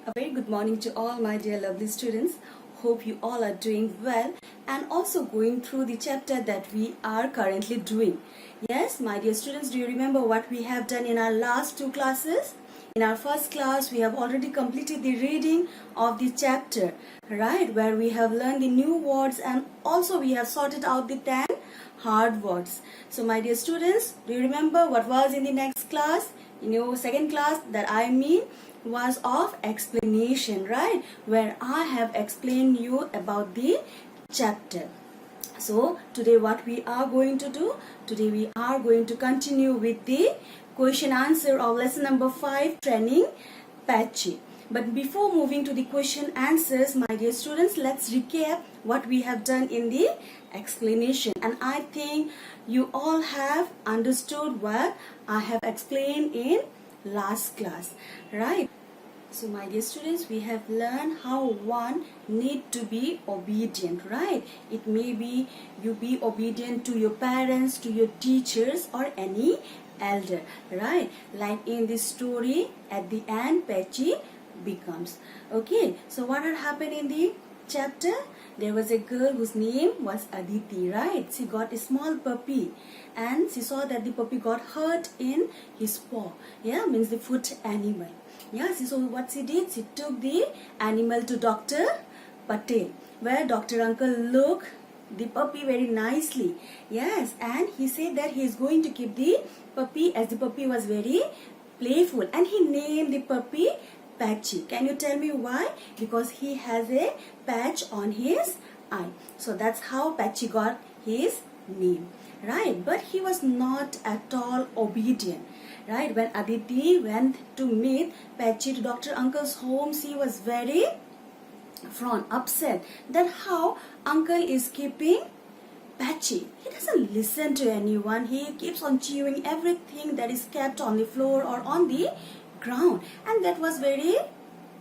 A very good morning to all my dear lovely students. Hope you all are doing well and also going through the chapter that we are currently doing. Yes, my dear students, do you remember what we have done in our last two classes? In our first class, we have already completed the reading of the chapter, right? Where we have learned the new words and also we have sorted out the 10 hard words. So my dear students, do you remember what was in the next class? In your second class that I mean was of explanation, right? Where I have explained you about the chapter. So today what we are going to do? Today we are going to continue with the question answer of lesson number 5, training patchy. But before moving to the question answers, my dear students, let's recap what we have done in the explanation. And I think you all have understood what I have explained in last class, right? So my dear students, we have learned how one need to be obedient, right? It may be you be obedient to your parents, to your teachers or any elder, right? Like in this story, at the end, Patchy becomes. Okay, so what had happened in the chapter? There was a girl whose name was Aditi, right? She got a small puppy and she saw that the puppy got hurt in his paw. Yeah, means the foot animal. Yeah, so what she did, she took the animal to Dr. Patel, where Dr. Uncle looked the puppy very nicely. Yes, and he said that he is going to keep the puppy as the puppy was very playful, and he named the puppy Patchy. Can you tell me why? Because he has a patch on his eye. So that's how Patchy got his name, right? But he was not at all obedient, right? When Aditi went to meet Patchy to Dr. Uncle's home, she was very upset that how Uncle is keeping Patchy. He doesn't listen to anyone. He keeps on chewing everything that is kept on the floor or on the ground, and that was very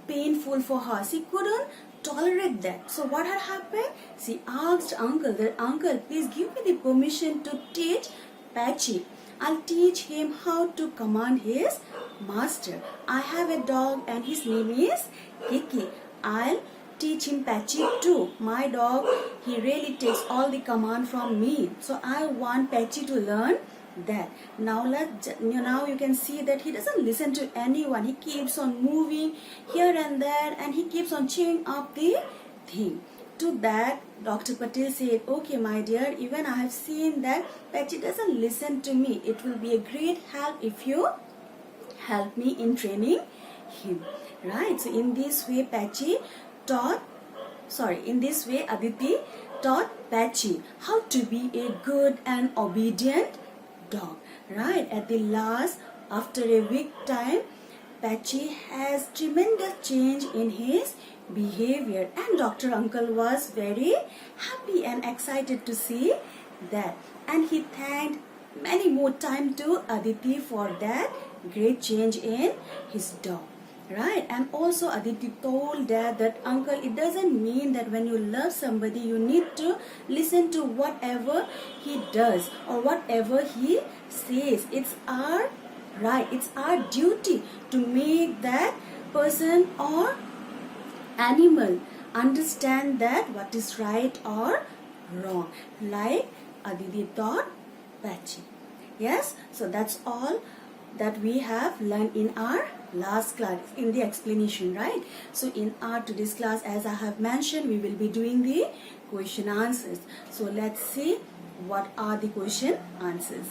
painful for her. She couldn't tolerate that. So what had happened? She asked Uncle that, Uncle, please give me the permission to teach Patchy. I'll teach him how to command his master. I have a dog and his name is Kiki. I'll teach him Patchy too. My dog, he really takes all the command from me. So I want Patchy to learn that. Now you can see that he doesn't listen to anyone. He keeps on moving here and there and he keeps on chewing up the thing. To that, Dr. Patel said, okay my dear, even I have seen that Patchy doesn't listen to me. It will be a great help if you help me in training him, right? So in this way Aditi taught Patchy how to be a good and obedient dog, right? At the last, after a week time, Patchy has tremendous change in his behavior, and Dr. Uncle was very happy and excited to see that, and he thanked many more times to Aditi for that great change in his dog, right? And also Aditi told Dad that, Uncle, it doesn't mean that when you love somebody you need to listen to whatever he does or whatever he says. It's our right, it's our duty to make that person or animal understand that what is right or wrong, like Aditi taught Patchy. Yes, so that's all that we have learned in our last class in the explanation, right? So in our today's class, as I have mentioned, we will be doing the question answers. So let's see what are the question answers.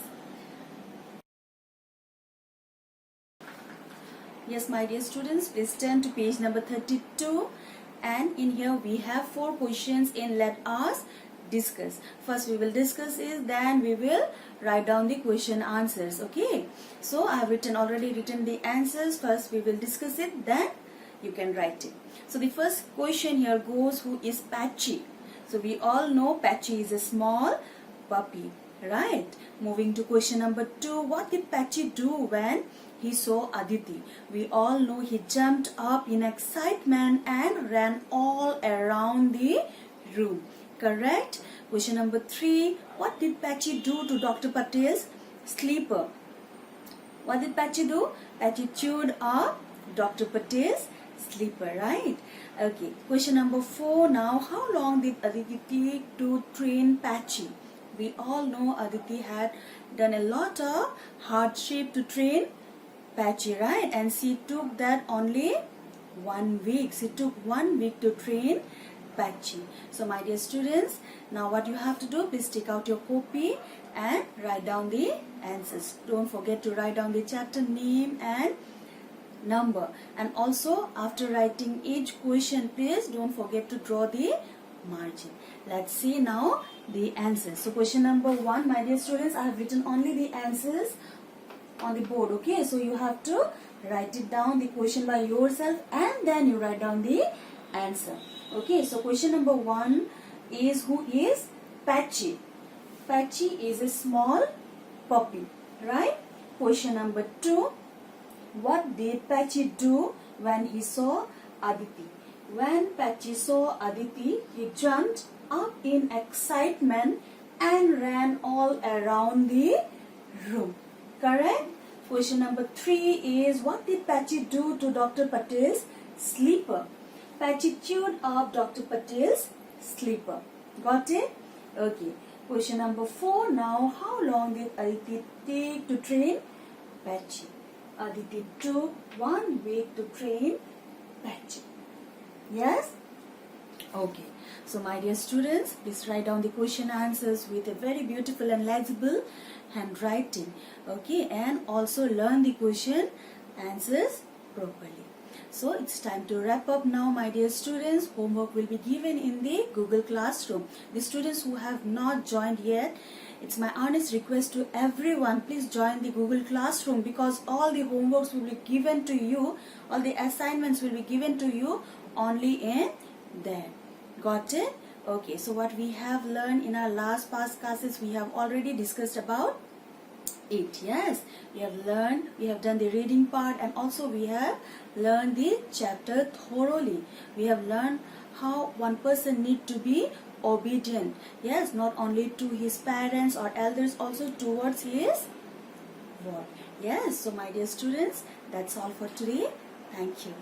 Yes, my dear students, please turn to page number 32, and in here we have 4 questions in let us discuss. First we will discuss it, then we will write down the question answers. Okay, so I have already written the answers. First we will discuss it, then you can write it. So the first question here goes, who is Patchy? So we all know Patchy is a small puppy, right? Moving to question number 2, what did Patchy do when he saw Aditi? We all know he jumped up in excitement and ran all around the room. Correct? Question number 3. What did Patchy do to Dr. Patel's sleeper? What did Patchy do? Patchy chewed up Dr. Patel's sleeper, right? Okay, question number 4 now. How long did Aditi take to train Patchy? We all know Aditi had done a lot of hardship to train Patchy, right? And she took that only 1 week. She took 1 week to train Patchy. So my dear students, now what you have to do, please take out your copy and write down the answers. Don't forget to write down the chapter name and number, and also after writing each question, please don't forget to draw the margin. Let's see now the answers. So question number 1, my dear students, I have written only the answers on the board. Okay, so you have to write it down, the question by yourself, and then you write down the answer. Okay, so question number 1 is, who is Patchy? Patchy is a small puppy, right? Question number 2, what did Patchy do when he saw Aditi? When Patchy saw Aditi, he jumped up in excitement and ran all around the room. Correct? Question number 3 is, what did Patchy do to Dr. Patel's sleeper? Patchy chewed up Dr. Patel's sleeper. Got it? Okay. Question number 4 now, how long did Aditi take to train Patchy? Aditi took 1 week to train Patchy. Yes? Okay. So my dear students, please write down the question answers with a very beautiful and legible handwriting. Okay, and also learn the question answers properly. So it's time to wrap up now, my dear students. Homework will be given in the Google Classroom. The students who have not joined yet, it's my honest request to everyone, please join the Google Classroom, because all the homeworks will be given to you, all the assignments will be given to you only in there. Got it? Okay, so what we have learned in our last past classes, we have already discussed about it. Yes, we have learned, we have done the reading part, and also we have learned the chapter thoroughly. We have learned how one person need to be obedient. Yes, not only to his parents or elders, also towards his word. Yes, so my dear students, that's all for today. Thank you.